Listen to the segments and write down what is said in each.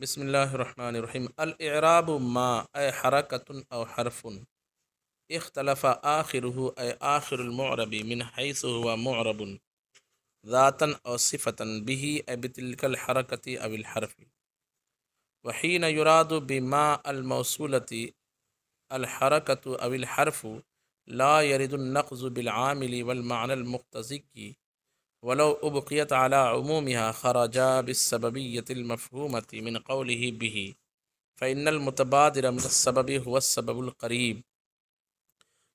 بسم اللہ الرحمن الرحیم الاعراب ما اے حرکت او حرف اختلف آخرہ اے آخر المعرب من حیث هو معرب ذاتا او صفتا به اے بتلک الحرکت او الحرف وحین یراد بما الموصولة الحرکت او الحرف لا يرد النقض بالعامل والمعنى المقتضی ولو ابقیت على عمومها خرجا بالسببیة المفہومة من قوله به فإن المتبادر من السبب هو السبب القریب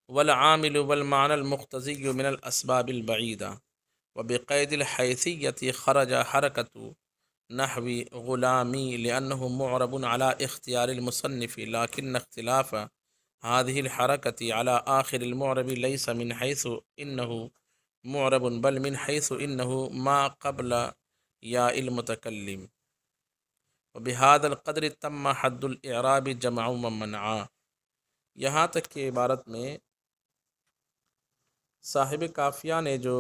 والعامل والمعنى المقتضی من الأسباب البعیدة وبقید الحیثیة خرج حرکة نحو غلامی لأنه معرب على اختیار المصنف لكن اختلاف هذه الحركة على آخر المعرب ليس من حيث إنه معرب بل من حيث إنه ما قبل ياء المتكلم وبهذا القدر تم حد الإعراب جمع ومنعا۔ یہاں تک کہ عبارت میں صاحب کافیہ نے جو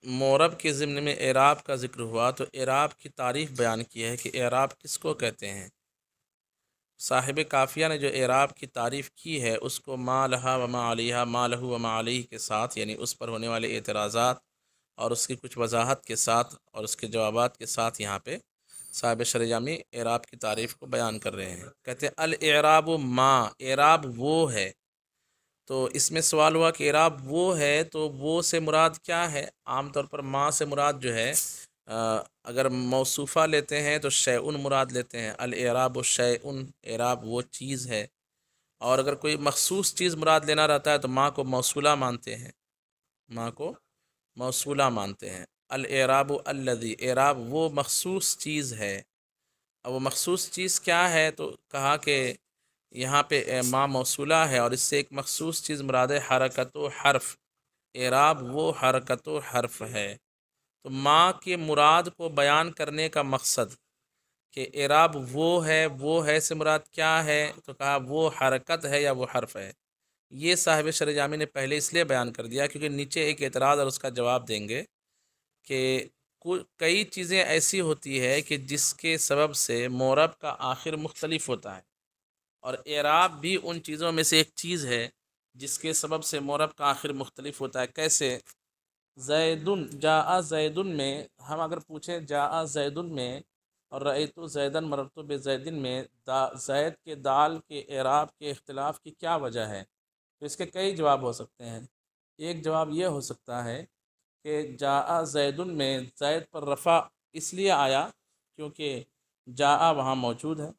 معرب کے ضمن میں اعراب کا ذکر ہوا تو اعراب کی تعریف بیان کی ہے کہ اعراب کس کو کہتے ہیں۔ صاحب کافیہ نے جو اعراب کی تعریف کی ہے اس کو ما لہا وما علیہا ما لہو وما علیہ کے ساتھ، یعنی اس پر ہونے والے اعتراضات اور اس کی کچھ وضاحت کے ساتھ اور اس کے جوابات کے ساتھ یہاں پہ صاحب شرح جامی اعراب کی تعریف کو بیان کر رہے ہیں۔ کہتے ہیں الاعراب ما، اعراب وہ ہے۔ تو اس میں سوال ہوا کہ اعراب وہ ہے تو وہ سے مراد کیا ہے؟ عام طور پر ما سے مراد جو ہے اگر موصوفہ لیتے ہیں تو شیئن مراد لیتے ہیں، الاعراب و شیئن، اعراب وہ چیز ہے۔ اور اگر کوئی مخصوص چیز مراد لینا رہتا ہے تو ما کو موصولہ مانتے ہیں، ما کو موصولہ مانتے ہیں۔ الاعراب الذی، اعراب وہ مخصوص چیز ہے۔ اب وہ مخصوص چیز کیا ہے؟ تو کہا کہ یہاں پہ ما موصولہ ہے اور اس سے ایک مخصوص چیز مراد ہے حرکت و حرف، اعراب وہ حرکت و حرف ہے۔ تو ما کے مراد کو بیان کرنے کا مقصد کہ اعراب وہ ہے سے مراد کیا ہے؟ تو کہا وہ حرکت ہے یا وہ حرف ہے۔ یہ صاحب شرح جامی نے پہلے اس لیے بیان کر دیا کیونکہ نیچے ایک اعتراض اور اس کا جواب دیں گے کہ کئی چیزیں ایسی ہوتی ہے کہ جس کے سبب سے معرب کا آخر مختلف ہوتا ہے، اور اعراب بھی ان چیزوں میں سے ایک چیز ہے جس کے سبب سے معرب کا آخر مختلف ہوتا ہے۔ کیسے؟ زیدن، جاء زیدن میں ہم اگر پوچھیں جاء زیدن میں اور رأیت زیدن مررت بزیدن میں زید کے دال کے اعراب کے اختلاف کی کیا وجہ ہے؟ تو اس کے کئی جواب ہو سکتے ہیں۔ ایک جواب یہ ہو سکتا ہے کہ جاء زیدن میں زید پر رفع اس لیے آیا کیونکہ جاء وہاں موجود ہے،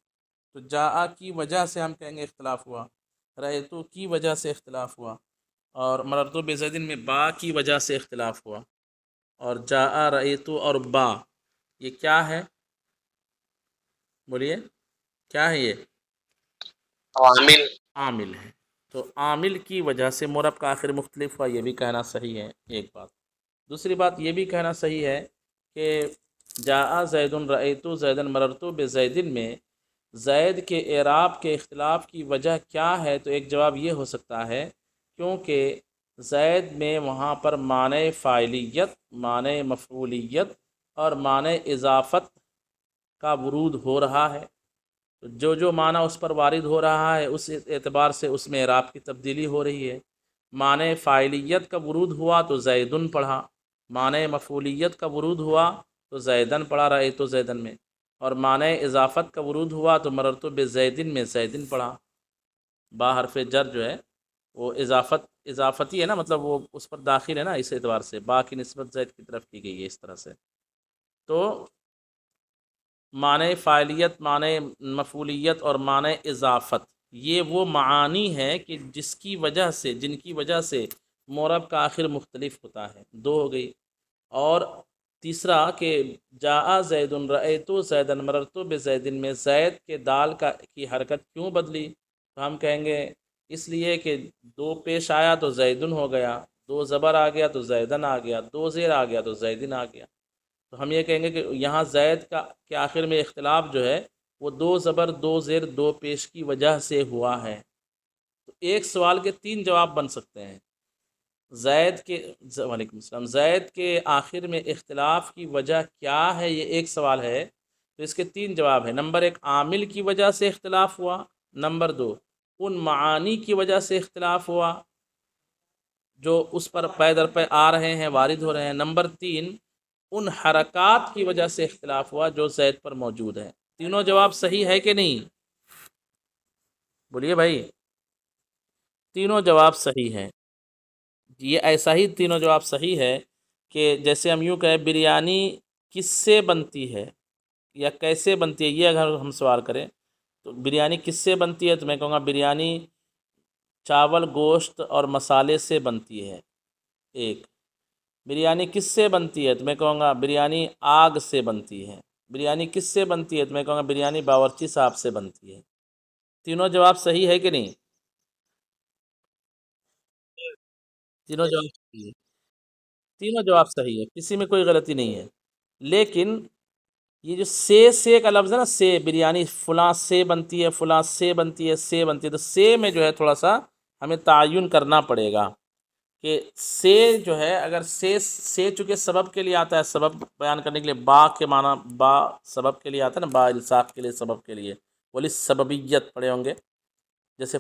تو جاء کی وجہ سے ہم کہیں گے اختلاف ہوا، رأیتو کی وجہ سے اختلاف ہوا، اور مررت بزیدن میں با کی وجہ سے اختلاف ہوا، اور جاء رأیتو اور با یہ کیا ہے؟ بولیے کیا ہے؟ یہ عامل عامل ہے۔ تو عامل کی وجہ سے معرب کا آخر مختلف ہوا، یہ بھی کہنا صحیح ہے ایک بات۔ دوسری بات یہ بھی کہنا صحیح ہے کہ جاء زیدن رأیتو زیدن مررتو بزیدن میں زید کے اعراب کے اختلاف کی وجہ کیا ہے؟ تو ایک جواب یہ ہو سکتا ہے کیونکہ زید میں وہاں پر معنی فاعلیت، معنی مفعولیت اور معنی اضافت کا ورود ہو رہا ہے، تو جو معنی اس پر وارد ہو رہا ہے اس اعتبار سے اس میں اعراب کی تبدیلی ہو رہی ہے۔ معنی فاعلیت کا ورود ہوا تو زیدن پڑھا، معنی مفعولیت کا ورود ہوا تو زیدن پڑھا رأیتو زیدن میں، اور معنی اضافت کا ورود ہوا تو مررتو بزیدن میں زیدن پڑھا۔ با حرف جر جو ہے وہ اضافتی ہے نا، مطلب وہ اس پر داخل ہے نا، اس اعتبار سے با کی نسبت زید کی طرف کی گئی ہے اس طرح سے۔ تو معنی فاعلیت، معنی مفعولیت اور معنی اضافت یہ وہ معانی ہے کہ جن کی وجہ سے معرب کا آخر مختلف ہوتا ہے۔ دو ہو گئی، اور تیسرا کہ جاء زید رأیتو زیدن مررتو بزیدن میں زید کے دال کی حرکت کیوں بدلی؟ تو ہم کہیں گے اس لیے کہ دو پیش آیا تو زیدن ہو گیا، دو زبر آ گیا تو زیدن آ گیا، دو زیر آ گیا تو زیدن آ گیا۔ تو ہم یہ کہیں گے کہ یہاں زید کے آخر میں اختلاف جو ہے وہ دو زبر دو زیر دو پیش کی وجہ سے ہوا ہے۔ تو ایک سوال کے تین جواب بن سکتے ہیں۔ وعلیکم السلام، زید کے آخر میں اختلاف کی وجہ کیا ہے، یہ ایک سوال ہے۔ تو اس کے 3 جواب ہیں۔ نمبر 1 عامل کی وجہ سے اختلاف ہوا، نمبر 2 ان معانی کی وجہ سے اختلاف ہوا جو اس پر پے در پے آ رہے ہیں، وارد ہو رہے ہیں، نمبر 3 ان حرکات کی وجہ سے اختلاف ہوا جو زید پر موجود ہیں۔ تینوں جواب صحیح ہے کہ نہیں؟ بولیے بھائی، تینوں جواب صحیح ہیں۔ یہ ایسا ہی تینوں جواب صحیح ہے کہ جیسے ہم یوں کہیں بریانی کس سے بنتی ہے یا کیسے بنتی ہے، یہ اگر ہم سوال کریں تو بریانی کس سے بنتی ہے، تو میں کہوں گا بریانی چاول، گوشت اور مسالے سے بنتی ہے۔ ایک بریانی کس سے بنتی ہے، تو میں کہوں گا بریانی آگ سے بنتی ہے۔ بریانی کس سے بنتی ہے، تو میں کہوں گا بریانی باورچی صاحب سے بنتی ہے۔ تینوں جواب صحیح ہے کہ نہیں؟ تینوں جواب صحیح ہے، تینوں جواب صحیح ہے، کسی میں کوئی غلطی نہیں ہے۔ لیکن یہ جو سے کا لفظ ہے نا، سے بریانی فلاں سے بنتی ہے، فلاں سے بنتی ہے، سے بنتی ہے، تو سے میں جو ہے تھوڑا سا ہمیں تعین کرنا پڑے گا کہ سے جو ہے، اگر سے چونکہ سبب کے لیے آتا ہے، سبب بیان کرنے کے لیے، با کے معنی با سبب کے لیے آتا ہے نا، با الصاق کے لیے، سبب کے لیے، ولی سببیت پڑھے ہوں گے، جیسے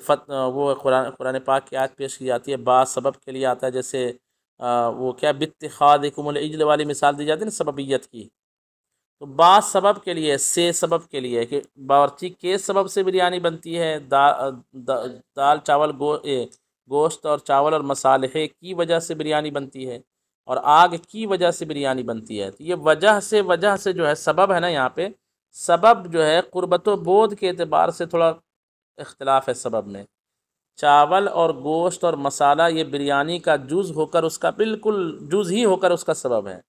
وہ قرآن پاک کی آیت پیش کی جاتی ہے، با سبب کے لیے آتا ہے، جیسے وہ کیا باتخاذکم العجل والی مثال دی جاتی ہے نا سببیت کی، تو با سبب کے لیے، سے سبب کے لیے کہ باورچی کے سبب سے بریانی بنتی ہے، دال چاول گوشت اور چاول اور مصالحے کی وجہ سے بریانی بنتی ہے، اور آگ کی وجہ سے بریانی بنتی ہے۔ تو یہ وجہ سے جو ہے سبب ہے نا، یہاں پہ سبب جو ہے قربت و بود کے اعتبار سے تھوڑا اختلاف ہے سبب میں۔ چاول اور گوشت اور مسالہ یہ بریانی کا جز ہو کر، اس کا بالکل جز ہی ہو کر اس کا سبب ہے۔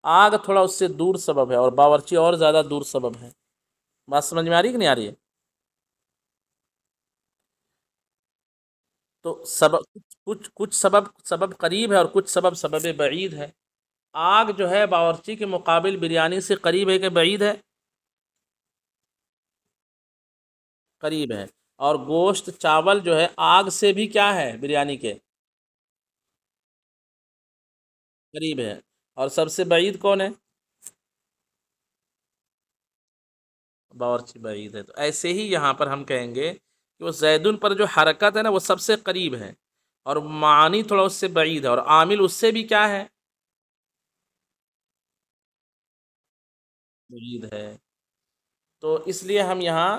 آگ تھوڑا اس سے دور سبب ہے، اور باورچی اور زیادہ دور سبب ہے۔ بات سمجھ میں آ رہی کہ نہیں آ رہی ہے؟ تو کچھ سبب قریب ہے اور کچھ سبب بعید ہے۔ آگ جو ہے باورچی کے مقابل بریانی سے قریب ہے کہ بعید ہے؟ قریب ہے۔ اور گوشت چاول جو ہے آگ سے بھی کیا ہے بریانی کے؟ قریب ہے۔ اور سب سے بعید کون ہے؟ باورچی بعید ہے۔ تو ایسے ہی یہاں پر ہم کہیں گے کہ وہ زیدن پر جو حرکت ہے نا، وہ سب سے قریب ہے، اور معنی تھوڑا اس سے بعید ہے، اور عامل اس سے بھی کیا ہے؟ بعید ہے۔ تو اس لیے ہم یہاں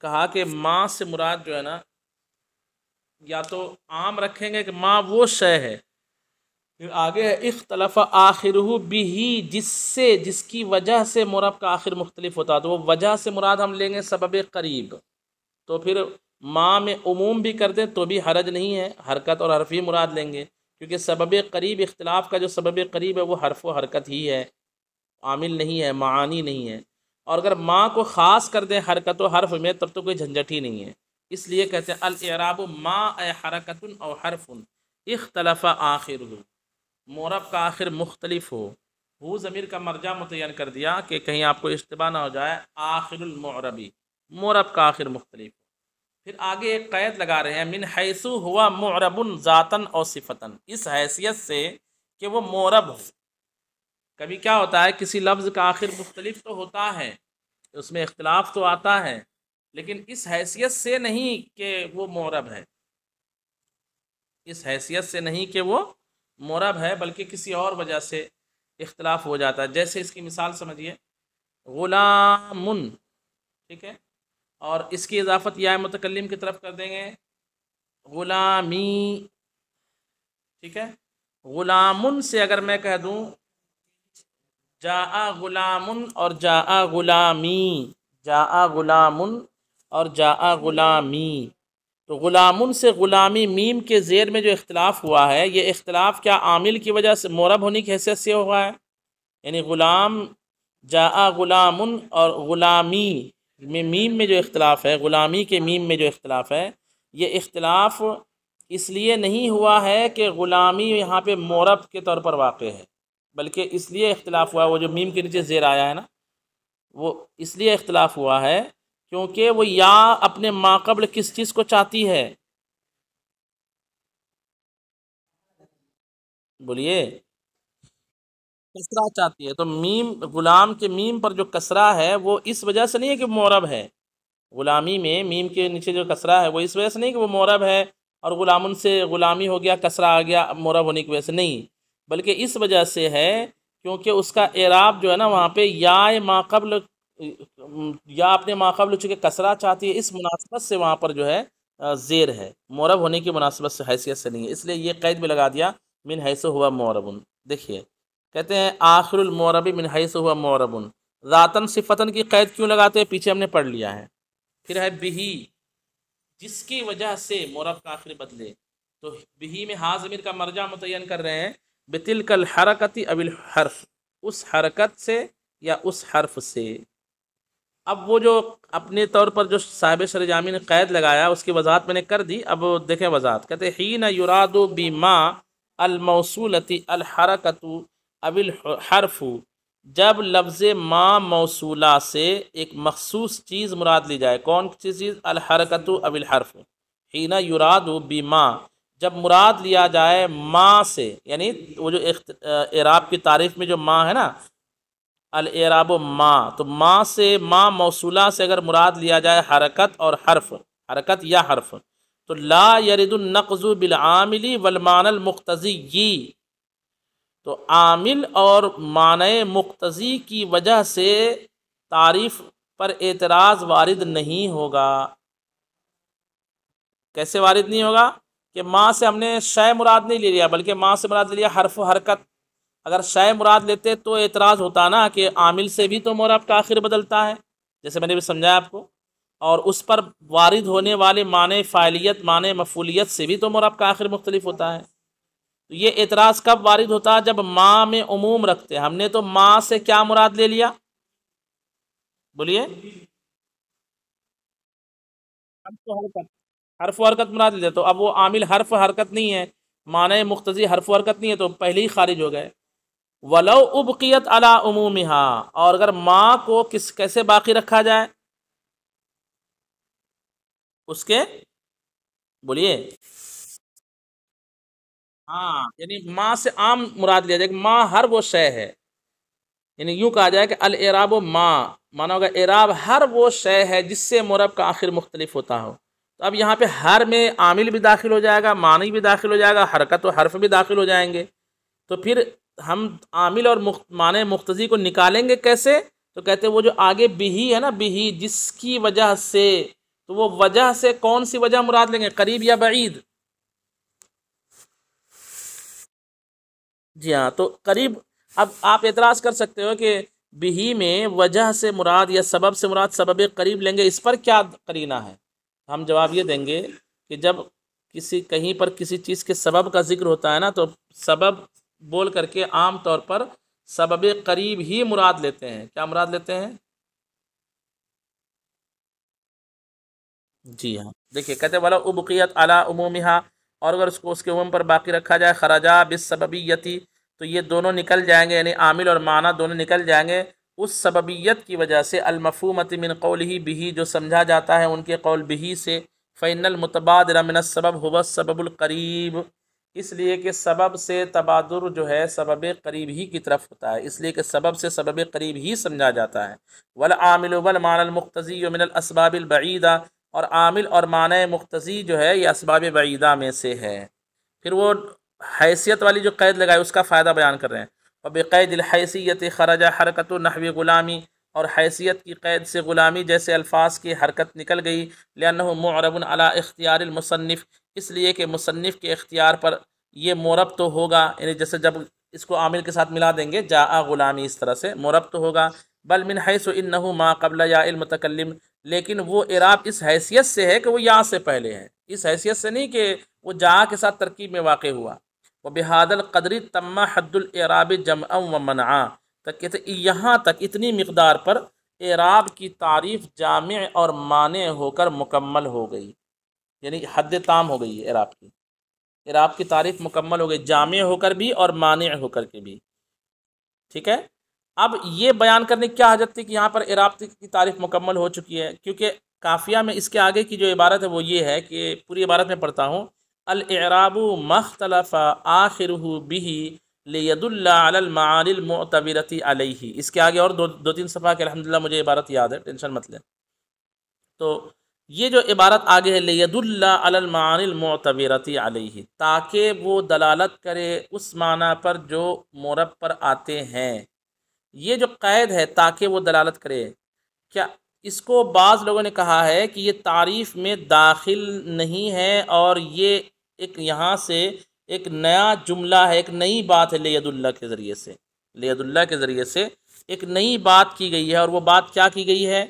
کہا کہ ماں سے مراد جو ہے نا، یا تو عام رکھیں گے کہ ماں وہ شے ہے، پھر آگے ہے اختلف آخرہ بھی، جس کی وجہ سے مورب کا آخر مختلف ہوتا ہے، تو وہ وجہ سے مراد ہم لیں گے سبب قریب۔ تو پھر ماں میں عموم بھی کر دیں تو بھی حرج نہیں ہے، حرکت اور حرف ہی مراد لیں گے، کیونکہ سبب قریب، اختلاف کا جو سبب قریب ہے وہ حرف و حرکت ہی ہے، عامل نہیں ہے، معانی نہیں ہے۔ اور اگر ماں کو خاص کر دیں حرکت و حرف میں، تب تو کوئی جھنجھٹ ہی نہیں ہے۔ اس لیے کہتے ہیں الاعراب ما اے حرکت او حرف اختلف آخرہ، مورب کا آخر مختلف ہو ضمیر کا مرجع متعین کر دیا کہ کہیں آپ کو اشتباہ نہ ہو جائے، آخر المعربی، مورب کا آخر مختلف ہو۔ پھر آگے ایک قید لگا رہے ہیں، من حیث ہوا معرب ذاتن او صفتن، اس حیثیت سے کہ وہ معرب ہو۔ کبھی کیا ہوتا ہے، کسی لفظ کا آخر مختلف تو ہوتا ہے، اس میں اختلاف تو آتا ہے، لیکن اس حیثیت سے نہیں کہ وہ معرب ہے، اس حیثیت سے نہیں کہ وہ معرب ہے، بلکہ کسی اور وجہ سے اختلاف ہو جاتا ہے۔ جیسے اس کی مثال سمجھیے، غلام، ٹھیک ہے، اور اس کی اضافت یا متکلم کی طرف کر دیں گے غلامی، ٹھیک ہے۔ غلامن سے اگر میں کہہ دوں جاء غلامن اور جاء غلامی، جاء غلامن اور جاء غلامی، تو غلامن سے غلامی میم کے زیر میں جو اختلاف ہوا ہے، یہ اختلاف کیا عامل کی وجہ سے، معرب ہونے کی حیثیت سے ہوا ہے؟ یعنی غلام، جاء غلامن اور غلامی میں میم میں جو اختلاف ہے، غلامی کے میم میں جو اختلاف ہے، یہ اختلاف اس لیے نہیں ہوا ہے کہ غلامی یہاں پہ معرب کے طور پر واقع ہے، بلکہ اس لیے اختلاف ہوا ہے، وہ جو میم کے نیچے زیر آیا ہے نا، وہ اس لیے اختلاف ہوا ہے کیونکہ وہ یا اپنے ماقبل کس چیز کو چاہتی ہے؟ بولیے، کسرہ چاہتی ہے، تو میم غلام کے میم پر جو کسرہ ہے وہ اس وجہ سے نہیں ہے کہ معرب ہے، غلامی میں میم کے نیچے جو کسرہ ہے وہ اس وجہ سے نہیں کہ وہ معرب ہے اور غلامن سے غلامی ہو گیا کسرہ آ گیا معرب ہونے کی وجہ سے نہیں، بلکہ اس وجہ سے ہے کیونکہ اس کا اعراب جو ہے نا وہاں پہ یا ماقبل یا اپنے ماقبل چونکہ کسرہ چاہتی ہے، اس مناسبت سے وہاں پر جو ہے زیر ہے، معرب ہونے کی مناسبت سے حیثیت سے نہیں ہے، اس لیے یہ قید بھی لگا دیا من حیث ہوا معربن۔ دیکھیے کہتے ہیں آخر المعرب من حیث ہوا معربن، ذاتن صفتن کی قید کیوں لگاتے ہیں؟ پیچھے ہم نے پڑھ لیا ہے۔ پھر ہے بہی، جس کی وجہ سے معرب کا آخر بدلے، تو بہی میں ہا ضمیر کا مرجع متعین کر رہے ہیں بتلک الحرکت اب الحرف، اس حرکت سے یا اس حرف سے۔ اب وہ جو اپنے طور پر جو صاحب شرح جامی نے قید لگایا اس کی وضاحت میں نے کر دی، اب دیکھیں وضاحت، کہتے ہیں حین یراد بما الموصولۃ الحرکت اب الحرف، جب لفظ ما موصولہ سے ایک مخصوص چیز مراد لی جائے، کون سی چیز؟ الحرکت اب الحرف، حین یراد بما، جب مراد لیا جائے ما سے، یعنی وہ جو اعراب کی تعریف میں جو ما ہے نا الاعراب ما، تو ما سے ما موصولہ سے اگر مراد لیا جائے حرکت اور حرف، حرکت یا حرف، تو لا یرد النقض بالعامل والمعنی المقتضی، تو عامل اور معنی مقتضی کی وجہ سے تعریف پر اعتراض وارد نہیں ہوگا۔ کیسے وارد نہیں ہوگا؟ کہ ما سے ہم نے شے مراد نہیں لے لیا بلکہ ما سے مراد لے لیا حرف و حرکت، اگر شے مراد لیتے تو اعتراض ہوتا نا کہ عامل سے بھی تو معرب کا آخر بدلتا ہے، جیسے میں نے بھی سمجھایا آپ کو، اور اس پر وارد ہونے والے معنی فاعلیت معنی مفعولیت سے بھی تو معرب کا آخر مختلف ہوتا ہے۔ تو یہ اعتراض کب وارد ہوتا ہے؟ جب ما میں عموم رکھتے ہیں، ہم نے تو ما سے کیا مراد لے لیا؟ بولیے، حرف و حرکت مراد لیا، تو اب وہ عامل حرف و حرکت نہیں ہے، معنی مقتضی حرف و حرکت نہیں ہے، تو پہلے ہی خارج ہو گئے۔ ولو ابقیت علی عمومها، اور اگر ما کو کیسے باقی رکھا جائے؟ اس کے بولیے، ہاں یعنی ما سے عام مراد لیا جائے کہ ما ہر وہ شے ہے، یعنی یوں کہا جائے کہ الاعراب ما، مانا ہوگا اعراب ہر وہ شے ہے جس سے معرب کا آخر مختلف ہوتا ہو، تو اب یہاں پہ ہر میں عامل بھی داخل ہو جائے گا، معنی بھی داخل ہو جائے گا، حرکت و حرف بھی داخل ہو جائیں گے، تو پھر ہم عامل اور معنی مقتضی کو نکالیں گے کیسے؟ تو کہتے ہیں وہ جو آگے بہی ہے نا، بہی جس کی وجہ سے، تو وہ وجہ سے کون سی وجہ مراد لیں گے؟ قریب یا بعید؟ جی ہاں، تو قریب، اب آپ اعتراض کر سکتے ہو کہ بہی میں وجہ سے مراد یا سبب سے مراد سبب قریب لیں گے، اس پر کیا قرینہ ہے؟ ہم جواب یہ دیں گے کہ جب کہیں پر کسی چیز کے سبب کا ذکر ہوتا ہے نا، تو سبب بول کر کے عام طور پر سبب قریب ہی مراد لیتے ہیں۔ کیا مراد لیتے ہیں؟ جی ہاں، دیکھیے کہتے والا ابقیت علی عمومها، اور اگر اس کو اس کے عموم پر باقی رکھا جائے، خرجا بالسببیتی، تو یہ دونوں نکل جائیں گے، یعنی عامل اور معنی دونوں نکل جائیں گے اس سببیت کی وجہ سے، المفہومۃ من قولہ بہ، جو سمجھا جاتا ہے ان کے قول بہ سے، فإن المتبادر من السبب هو السبب القریب، اس لیے کہ سبب سے تبادر جو ہے سبب قریب ہی کی طرف ہوتا ہے، اس لیے کہ سبب سے سبب قریب ہی سمجھا جاتا ہے۔ والعامل والمعنى المقتضی من الاسباب البعیدہ، اور عامل اور معنی مقتضی جو ہے یہ اسباب بعیدہ میں سے ہے۔ پھر وہ حیثیت والی جو قید لگائے اس کا فائدہ بیان کر رہے ہیں، وبقید الحیثیت خرج حرکت نحو غلامی، اور حیثیت کی قید سے غلامی جیسے الفاظ کی حرکت نکل گئی، لأنہ معرب علی اختیار المصنف، اس لیے کہ مصنف کے اختیار پر یہ معرب تو ہوگا، یعنی جیسے جب اس کو عامل کے ساتھ ملا دیں گے جاء غلامی، اس طرح سے معرب تو ہوگا، بل من حیث انہ ما قبل یا المتکلم، لیکن وہ اعراب اس حیثیت سے ہے کہ وہ یا سے پہلے ہے، اس حیثیت سے نہیں کہ وہ جا کے ساتھ ترکیب میں واقع ہوا۔ وبہذا القدر تم حد الاعراب جمعا و منعا، تک کہتے یہاں تک اتنی مقدار پر اعراب کی تعریف جامع اور مانع ہو کر مکمل ہو گئی، یعنی حد تام ہو گئی ہے اعراب کی، اعراب کی تعریف مکمل ہو گئی، جامع ہو کر بھی اور مانع ہو کر کے بھی، ٹھیک ہے۔ اب یہ بیان کرنے کی کیا حاجت تھی کہ یہاں پر اعراب کی تعریف مکمل ہو چکی ہے؟ کیونکہ قافیہ میں اس کے آگے کی جو عبارت ہے وہ یہ ہے کہ پوری عبارت میں پڑھتا ہوں، الاعراب ما اختلف آخرہ بہ لیدل علی المعانی المعتبرۃ علیہ. اس کے آگے اور دو تین صفحہ کے الحمدللہ مجھے عبارت یاد ہے، ٹینشن مت لیں. تو یہ جو عبارت آگے ہے لیدل علی المعانی المعتبرۃ علیہ، تاکہ وہ دلالت کرے اس معنی پر جو مورب پر آتے ہیں. یہ جو قید ہے تاکہ وہ دلالت کرے، کیا اس کو بعض لوگوں نے کہا ہے کہ یہ تعریف میں داخل نہیں ہے، اور یہ ایک یہاں سے ایک نیا جملہ ہے، ایک نئی بات ہے لید اللہ کے ذریعے سے. لید اللہ کے ذریعے سے ایک نئی بات کی گئی ہے، اور وہ بات کیا کی گئی ہے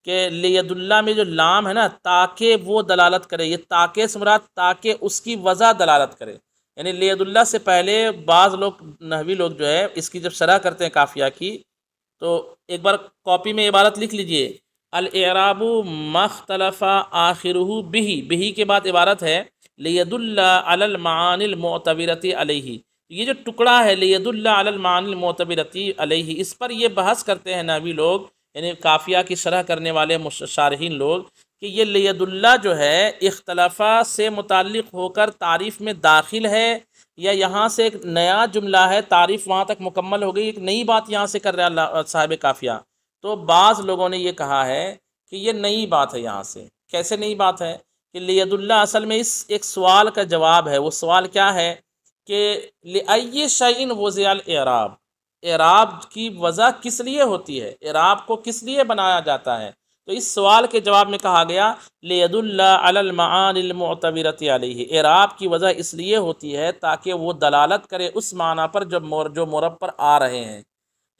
کہ لید اللہ میں جو لام ہے نا، تاکہ وہ دلالت کرے. یہ تاکہ سے مراد تاکہ اس کی وجہ دلالت کرے. یعنی لید اللہ سے پہلے بعض لوگ نحوی لوگ جو ہے اس کی جب شرح کرتے ہیں قافیہ کی، تو ایک بار کاپی میں عبارت لکھ لیجئے، الاعراب مختلف آخرہ بہ کے بعد عبارت ہے لیدل علی المعانی المعتبرۃ علیہ. یہ جو ٹکڑا ہے لیدل علی المعانی المعتبرۃ علیہ، اس پر یہ بحث کرتے ہیں نحوی لوگ، یعنی قافیہ کی شرح کرنے والے شارحین لوگ، کہ یہ لید اللہ جو ہے اختلافہ سے متعلق ہو کر تعریف میں داخل ہے، یا یہاں سے ایک نیا جملہ ہے، تعریف وہاں تک مکمل ہو گئی، ایک نئی بات یہاں سے کر رہا ہے صاحب قافیہ. تو بعض لوگوں نے یہ کہا ہے کہ یہ نئی بات ہے. یہاں سے کیسے نئی بات ہے کہ لید اللہ اصل میں اس ایک سوال کا جواب ہے. وہ سوال کیا ہے کہ لأی شیء وضع الاعراب، اعراب کی وضع کس لیے ہوتی ہے، اعراب کو کس لیے بنایا جاتا ہے. تو اس سوال کے جواب میں کہا گیا لید اللہ علی المعانی المعتبرۃ علیہ، اعراب کی وجہ اس لیے ہوتی ہے تاکہ وہ دلالت کرے اس معنی پر جو مورب پر آ رہے ہیں.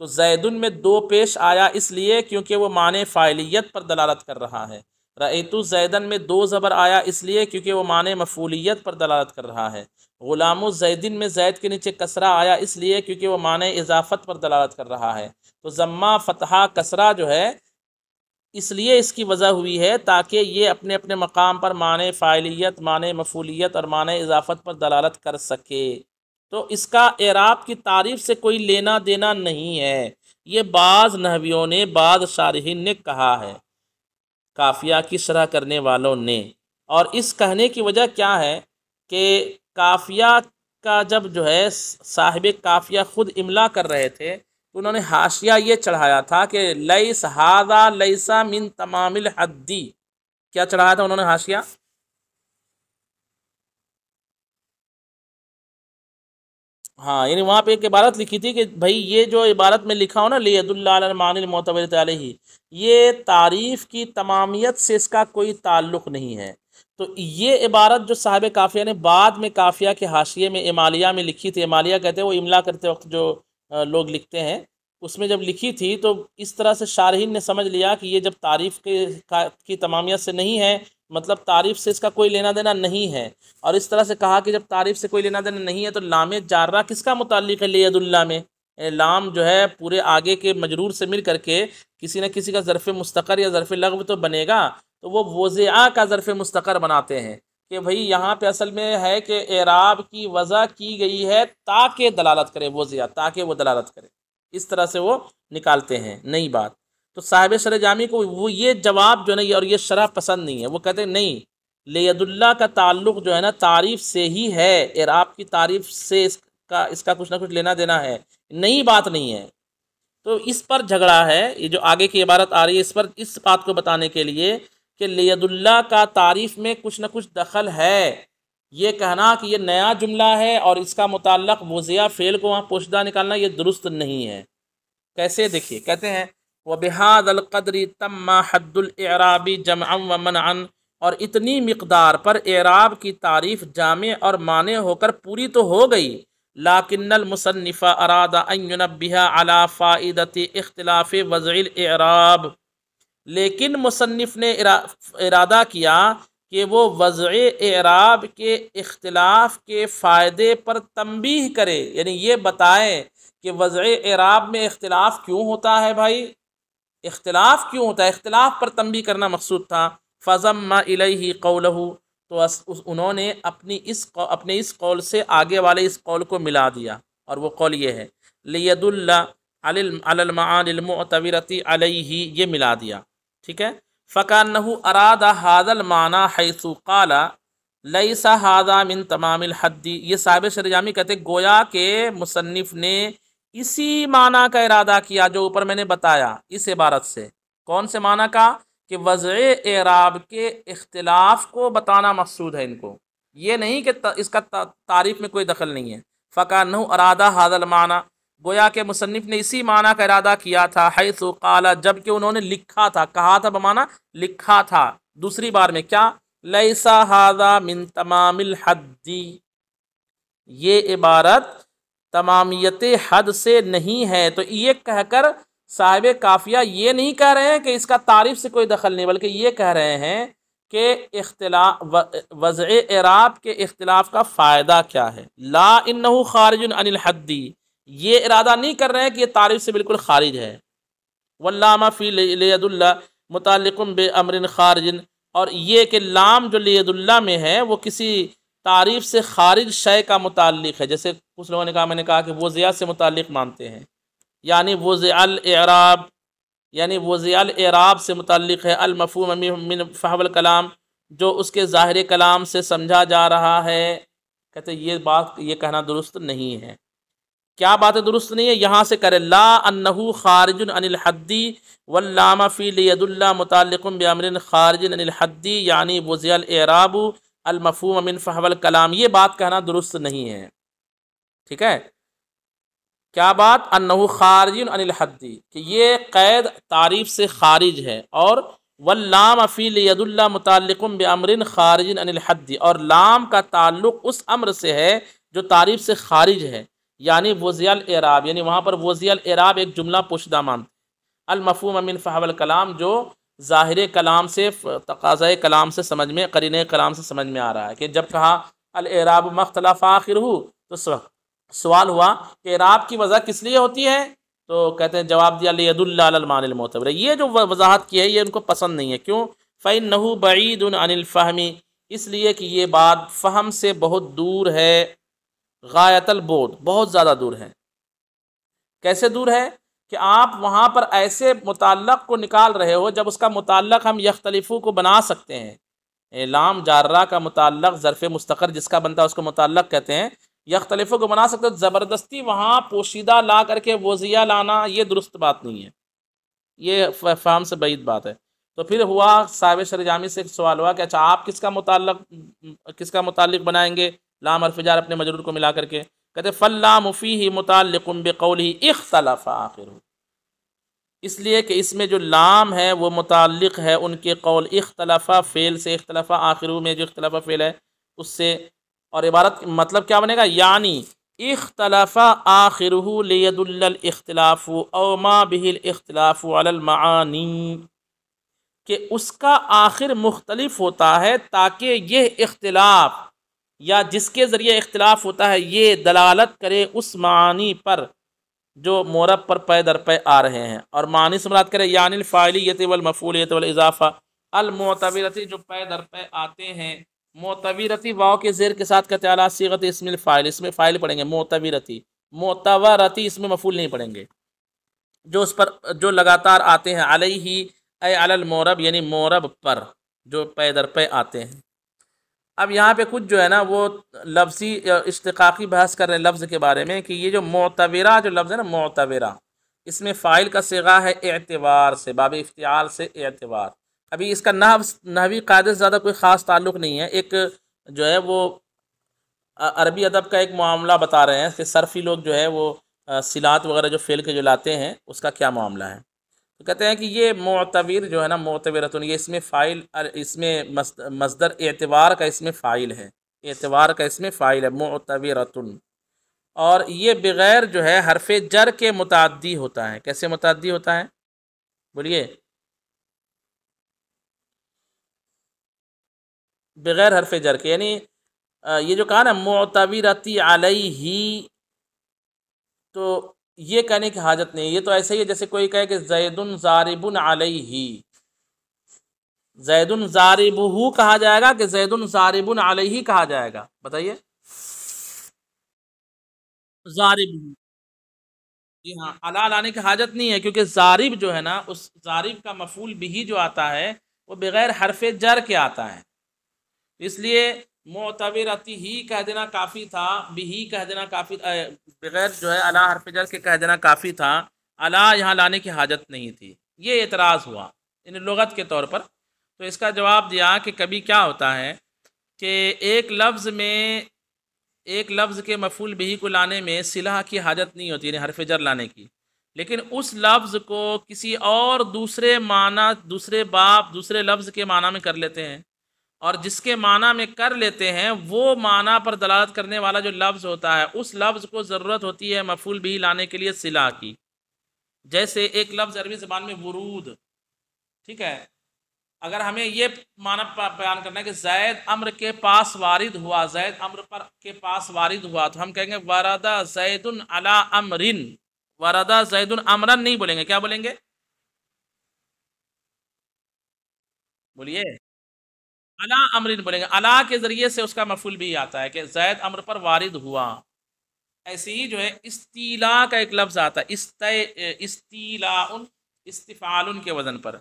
تو زیدن میں دو پیش آیا اس لیے کیونکہ وہ معنی فاعلیت پر دلالت کر رہا ہے. رأیت زیدن میں دو زبر آیا اس لیے کیونکہ وہ معنی مفعولیت پر دلالت کر رہا ہے. غلام زیدن میں زید کے نیچے کسرہ آیا اس لیے کیونکہ وہ معنی اضافت پر دلالت کر رہا ہے. تو ضمہ فتحہ کسرہ جو ہے اس لیے اس کی وجہ ہوئی ہے تاکہ یہ اپنے اپنے مقام پر معنی فاعلیت، معنی مفعولیت اور معنی اضافت پر دلالت کر سکے. تو اس کا اعراب کی تعریف سے کوئی لینا دینا نہیں ہے. یہ بعض نحویوں نے، بعض شارحین نے کہا ہے، قافیہ کی شرح کرنے والوں نے. اور اس کہنے کی وجہ کیا ہے کہ قافیہ کا جب جو ہے صاحب قافیہ خود املا کر رہے تھے تو انہوں نے حاشیہ یہ چڑھایا تھا کہ لیس ھذا لیس من تمام الحد. کیا چڑھایا تھا انہوں نے حاشیہ؟ ہاں، یعنی وہاں پہ ایک عبارت لکھی تھی کہ بھائی یہ جو عبارت میں لکھا ہو نا لید اللہ علی المعانی المعتبرۃ علیہ، یہ تعریف کی تمامیت سے اس کا کوئی تعلق نہیں ہے. تو یہ عبارت جو صاحب قافیہ نے بعد میں قافیہ کے حاشیے میں امالیہ میں لکھی تھی، امالیہ کہتے ہیں وہ املا کرتے وقت جو لوگ لکھتے ہیں، اس میں جب لکھی تھی تو اس طرح سے شارحین نے سمجھ لیا کہ یہ جب تعریف کی تمامیت سے نہیں ہے، مطلب تعریف سے اس کا کوئی لینا دینا نہیں ہے. اور اس طرح سے کہا کہ جب تعریف سے کوئی لینا دینا نہیں ہے تو لام جارہ کس کا متعلق ہے لید اللہ میں؟ لام جو ہے پورے آگے کے مجرور سے مل کر کے کسی نہ کسی کا ظرف مستقر یا ظرف لغو تو بنے گا. تو وہ وضع کا ظرف مستقر بناتے ہیں کہ بھئی یہاں پہ اصل میں ہے کہ اعراب کی وضع کی گئی ہے تاکہ دلالت کرے، وضع تاکہ وہ دلالت کرے. اس طرح سے وہ نکالتے ہیں نئی بات. تو صاحب شرح جامی کو وہ یہ جواب جو ہے اور یہ شرح پسند نہیں ہے. وہ کہتے ہیں نہیں، لید اللہ کا تعلق جو ہے نا تعریف سے ہی ہے، اعراب کی تعریف سے اس کا کچھ نہ کچھ لینا دینا ہے، نئی بات نہیں ہے. تو اس پر جھگڑا ہے. یہ جو آگے کی عبارت آ رہی ہے اس پر اس بات کو بتانے کے لیے کہ لید اللہ کا تعریف میں کچھ نہ کچھ دخل ہے. یہ کہنا کہ یہ نیا جملہ ہے اور اس کا متعلق وضع فعل کو وہاں پوشیدہ نکالنا یہ درست نہیں ہے. کیسے؟ دیکھیے کہتے ہیں وَبِهَذَا الْقَدْرِ تَمَّ حَدُّ الْإِعْرَابِ جَمْعًا وَمَنْعًا، اور اتنی مقدار پر اعراب کی تعریف جامع اور مانع ہو کر پوری تو ہو گئی، لیکن المصنف اراد ان ينبه على فائدۃ اختلاف وضع الاعراب، لیکن مصنف نے ارادہ کیا کہ وہ وضع اعراب کے اختلاف کے فائدے پر تنبیہ کرے، یعنی یہ بتائے کہ وضع اعراب میں اختلاف کیوں ہوتا ہے. بھائی اختلاف کیوں ہوتا ہے، اختلاف پر تنبیہ کرنا مقصود تھا. فضم الیہ قولہ، تو انہوں نے اپنے اس قول سے آگے والے اس قول کو ملا دیا، اور وہ قول یہ ہے لید اللہ علی المعانی المعتبرۃ علیہ، یہ ملا دیا. ٹھیک ہے. فکانہ اراد ھذا المعنی حیث قال، لیسا ھذا من تمام الحد، یہ صاحب شرح جامی کہتے ہیں گویا کہ مصنف نے اسی معنی کا ارادہ کیا جو اوپر میں نے بتایا اس عبارت سے۔ کون سے معنی کا؟ کہ وضع اعراب کے اختلاف کو بتانا مقصود ہے ان کو، یہ نہیں کہ اس کا تعریف میں کوئی دخل نہیں ہے۔ فَكَأَنَّهُ أَرَادَ هَذَا الْمَعْنَى، گویا کہ مصنف نے اسی معنی کا ارادہ کیا تھا، حیث قال، جب کہ انہوں نے لکھا تھا، کہا تھا بمعنی لکھا تھا دوسری بار میں، کیا؟ لیسا ھذا من تمام الحد، یہ عبارت تمامیت حد سے نہیں ہے۔ تو یہ کہہ کر صاحب کافیہ یہ نہیں کہہ رہے ہیں کہ اس کا تعریف سے کوئی دخل نہیں، بلکہ یہ کہہ رہے ہیں کہ اختلاف وضع اعراب کے اختلاف کا فائدہ کیا ہے۔ لا انہ خارج عن الحد، یہ ارادہ نہیں کر رہے ہیں کہ یہ تعریف سے بالکل خارج ہے۔ واللام فی لید اللہ متعلق بامر خارج، اور یہ کہ لام جو لید اللہ میں ہے وہ کسی تعریف سے خارج شے کا متعلق ہے، جیسے کچھ لوگوں نے کہا، میں نے کہا کہ وضع سے متعلق مانتے ہیں، یعنی وضع الاعراب، یعنی وضع الاعراب سے متعلق ہے، المفہوم من فحوى الکلام، جو اس کے ظاہر کلام سے سمجھا جا رہا ہے۔ کہتے یہ بات، یہ کہنا درست نہیں ہے۔ کیا بات درست نہیں ہے؟ یہاں سے کرے لا انہ خارج عن الحد واللام فی لید اللہ متعلق بامر خارج عن الحد، یعنی وضع الاعراب المفہوم من فحوى الکلام، یہ بات کہنا درست نہیں ہے۔ ٹھیک ہے؟ کیا بات؟ انہ خارج عن الحد، کہ یہ قید تعریف سے خارج ہے، اور واللام فی لید اللہ متعلق بامر خارج عن الحد، اور لام کا تعلق اس امر سے ہے جو تعریف سے خارج ہے، یعنی وضع الاعراب، یعنی وہاں پر وضع الاعراب ایک جملہ پوشیدہ مانتے، المفہوم من فحوى الکلام، جو ظاہر کلام سے، تقاضۂ کلام سے سمجھ میں، قرینہ کلام سے سمجھ میں آ رہا ہے۔ کہ جب کہا الاعراب ما اختلف آخرہ، تو سوال ہوا کہ اعراب کی وضع کس لیے ہوتی ہے؟ تو کہتے ہیں جواب دیا لید اللہ علی المعنی المعتبر، یہ جو وضاحت کی ہے یہ ان کو پسند نہیں ہے۔ کیوں؟ فإنہ بعید عن الفہم، اس لیے کہ یہ بات فہم سے بہت دور ہے، غایت البعد، بہت زیادہ دور ہے۔ کیسے دور ہے؟ کہ آپ وہاں پر ایسے متعلق کو نکال رہے ہو جب اس کا متعلق ہم یختلفو کو بنا سکتے ہیں۔ لام جارہ کا متعلق ظرف مستقر جس کا بنتا ہے اس کو متعلق کہتے ہیں، یختلفو کو بنا سکتے ہو، زبردستی وہاں پوشیدہ لا کر کے وضعیہ لانا یہ درست بات نہیں ہے، یہ فہم سے بعید بات ہے۔ تو پھر ہوا صاحب شرح جامی سے ایک سوال ہوا کہ اچھا آپ کس کا متعلق بنائیں گے لام حرف جار اپنے مجرور کو ملا کر کے؟ کہتے فاللام فیہ متعلق بقولہ اختلف آخرہ، اس لیے کہ اس میں جو لام ہے وہ متعلق ہے ان کے قول اختلف فعل سے، اختلف آخرہ میں جو اختلف فعل ہے اس سے، اور عبارت مطلب کیا بنے گا؟ یعنی اختلف آخرہ لیدل الاختلاف او ما به الاختلاف علی المعانی، کہ اس کا آخر مختلف ہوتا ہے تاکہ یہ اختلاف، یا جس کے ذریعے اختلاف ہوتا ہے، یہ دلالت کرے اس معانی پر جو مورب پر پے در پے آ رہے ہیں، اور معنی سے مراد کرے یعنی الفاعلیت والمفعولیت والاضافہ المعتبرتی، جو پے در پے آتے ہیں، معتبرتی واو کے زیر کے ساتھ کہتے ہیں علی صیغۃ اسم الفاعل، اس میں فاعل پڑھیں گے معتبرتی، معتبرتی اس میں مفعول نہیں پڑھیں گے، جو اس پر جو لگاتار آتے ہیں، علیہ اے علی المورب، یعنی مورب پر جو پے در پے آتے ہیں۔ اب یہاں پہ کچھ جو ہے نا وہ لفظی اشتقاقی بحث کر رہے ہیں لفظ کے بارے میں، کہ یہ جو معتبرہ جو لفظ ہے نا، معتبرہ، اس میں فاعل کا صیغہ ہے اعتبار سے، باب افتعال سے اعتبار۔ ابھی اس کا نحوی قاعدے سے زیادہ کوئی خاص تعلق نہیں ہے، ایک جو ہے وہ عربی ادب کا ایک معاملہ بتا رہے ہیں کہ صرفی لوگ جو ہے وہ صلات وغیرہ جو فعل کے جو لاتے ہیں اس کا کیا معاملہ ہے۔ تو کہتے ہیں کہ یہ معتبر جو ہے نا، معتبرتن، یہ اس میں فاعل، اس میں مصدر اعتبار کا اس میں فاعل ہے، اعتبار کا اس میں فاعل ہے معتبرتن، اور یہ بغیر جو ہے حرف جر کے متعدی ہوتا ہے۔ کیسے متعدی ہوتا ہے بولیے؟ بغیر حرف جر کے، یعنی یہ جو کہا نا معتبرتی علیہ، تو یہ کہنے کی حاجت نہیں، یہ تو ایسے ہی ہے جیسے کوئی کہے کہ زید ضارب علیہ، زید ضاربہ کہا جائے گا کہ زید ضارب علیہ کہا جائے گا؟ بتائیے۔ ضارب، جی ہاں، علی لانے کی حاجت نہیں ہے، کیونکہ ضارب جو ہے نا، اس ضارب کا مفعول بھی جو آتا ہے وہ بغیر حرف جر کے آتا ہے، اس لیے معتبرتی ہی کہہ دینا کافی تھا، بھی کہہ دینا کافی، بغیر جو ہے علا حرف جر کے کہہ دینا کافی تھا، علا یہاں لانے کی حاجت نہیں تھی۔ یہ اعتراض ہوا ان لغت کے طور پر۔ تو اس کا جواب دیا کہ کبھی کیا ہوتا ہے کہ ایک لفظ کے مفعول بہ کو لانے میں صلہ کی حاجت نہیں ہوتی، یعنی حرف جر لانے کی، لیکن اس لفظ کو کسی اور دوسرے معنی، دوسرے باب، دوسرے لفظ کے معنی میں کر لیتے ہیں، اور جس کے معنی میں کر لیتے ہیں وہ معنی پر دلالت کرنے والا جو لفظ ہوتا ہے اس لفظ کو ضرورت ہوتی ہے مفعول بہ لانے کے لیے صلہ کی۔ جیسے ایک لفظ عربی زبان میں ورود، ٹھیک ہے، اگر ہمیں یہ معنی بیان کرنا ہے کہ زید امر کے پاس وارد ہوا، زید امر پر کے پاس وارد ہوا، تو ہم کہیں گے وردا زید علی امرن، وردا زید امرن نہیں بولیں گے، کیا بولیں گے؟ بولیے، علی امرن بولیں گے، علی کے ذریعے سے اس کا مفعول بھی آتا ہے کہ زید امر پر وارد ہوا۔ ایسے ہی جو ہے استیلا کا ایک لفظ آتا ہے، استیلاء، استفعال کے وزن پر،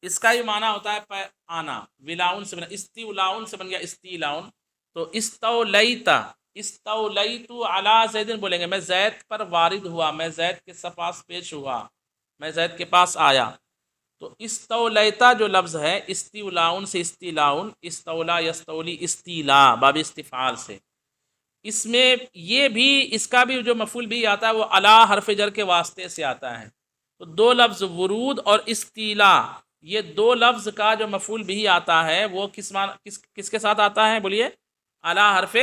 اس کا بھی معنی ہوتا ہے آنا، ولاؤن سے بنا، استولاؤن سے بن گیا استیلاؤن۔ تو استولیتا، استولیتو علی زید بولیں گے، میں زید پر وارد ہوا، میں زید کے پاس پیش ہوا، میں زید کے پاس آیا۔ تو استولیتا جو لفظ ہے استولاؤن سے استیلاؤن، استولا یستولی استیلا باب استفعال سے، اس میں یہ بھی، اس کا بھی جو مفعول بھی آتا ہے وہ علی حرف جر کے واسطے سے آتا ہے۔ تو دو لفظ ورود اور استیلا، یہ دو لفظ کا جو مفعول بھی آتا ہے وہ کس کے ساتھ آتا ہے؟ بولیے، علی حرف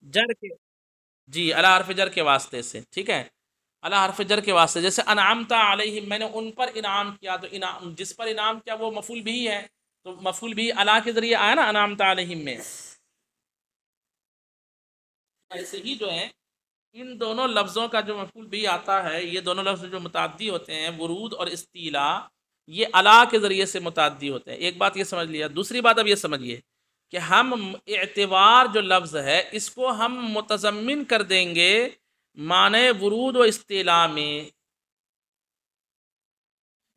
جر کے، جی علی حرف جر کے واسطے سے، ٹھیک ہے، علی حرف جر کے واسطے۔ جیسے انعمت علیہم، میں نے ان پر انعام کیا، تو انعام، جس پر انعام کیا وہ مفعول بھی ہے، تو مفعول بھی علی کے ذریعے آیا نا انعمت علیہم میں۔ ایسے ہی جو ہے ان دونوں لفظوں کا جو مفعول بھی آتا ہے، یہ دونوں لفظ جو متعدی ہوتے ہیں ورود اور استیلا، یہ علا کے ذریعے سے متعدی ہوتے ہیں۔ ایک بات یہ سمجھ لیا۔ دوسری بات اب یہ سمجھیے کہ ہم اعتبار جو لفظ ہے اس کو ہم متضمن کر دیں گے معنی ورود و استیلا میں،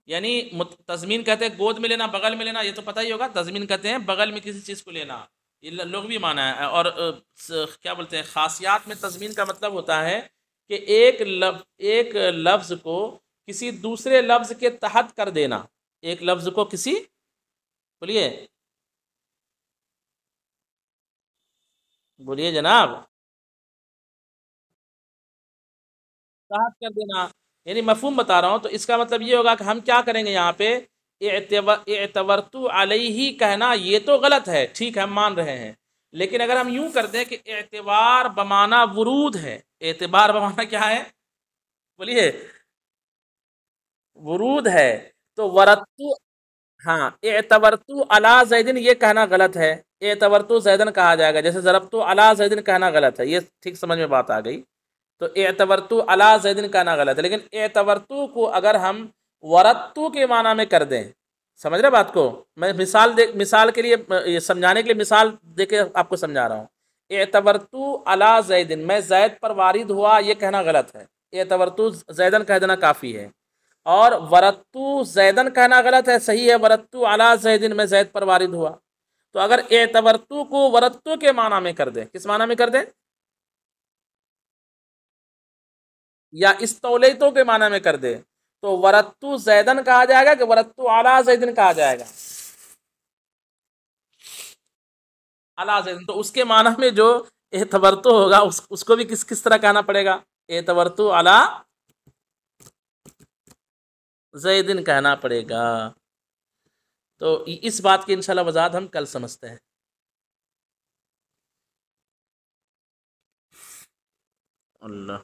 یعنی تضمین کہتے ہیں گود میں لینا، بغل میں لینا، یہ تو پتہ ہی ہوگا، تضمین کہتے ہیں بغل میں کسی چیز کو لینا، یہ لغوی معنی ہے۔ اور کیا بولتے ہیں، خاصیات میں تضمین کا مطلب ہوتا ہے کہ ایک لفظ کو کسی دوسرے لفظ کے تحت کر دینا، ایک لفظ کو کسی، بولیے بولیے جناب، تحت کر دینا، یعنی مفہوم بتا رہا ہوں۔ تو اس کا مطلب یہ ہوگا کہ ہم کیا کریں گے یہاں پہ، اعتبرتو علیہ کہنا یہ تو غلط ہے، ٹھیک ہے ہم مان رہے ہیں، لیکن اگر ہم یوں کر دیں کہ اعتبار بمانا ورود ہے، اعتبار بمانا کیا ہے؟ بولیے، ورود ہے، تو ورتو، ہاں، اعتبرتو علی زیدن یہ کہنا غلط ہے، اعتبرتو زیدن کہا جائے گا، جیسے ضربتو علی زیدن کہنا غلط ہے، یہ ٹھیک سمجھ میں بات آ گئی۔ تو اعتبرتو علی زیدن کہنا غلط ہے، لیکن اعتبرتو کو اگر ہم ورتو کے معنی میں کر دیں، سمجھ رہے بات کو؟ میں مثال کے لیے، یہ سمجھانے کے لیے مثال دے کے آپ کو سمجھا رہا ہوں۔ اعتبرتو علی زیدن، میں زید پر وارد ہوا، یہ کہنا غلط ہے، اعتبرتو زیدن کہہ دینا کافی ہے۔ اور ورتو زیدن کہنا غلط ہے، صحیح ہے ورتو علی زیدن، میں زید پر وارد ہوا۔ تو اگر اعتبرتو کو ورتو کے معنی میں کر دیں، کس معنی میں کر دیں؟ یا استولیتو کے معنی میں کر دے، تو ورتو زیدن کہا جائے گا کہ ورتو علی زیدن کہا جائے گا؟ علی زیدن، تو اس کے معنی میں جو اعتبرتو ہوگا اس کو بھی کس طرح کہنا پڑے گا؟ اعتبرتو علی زیدن کہنا پڑے گا۔ تو اس بات کی انشاءاللہ وضاحت ہم کل سمجھتے ہیں۔ اللہ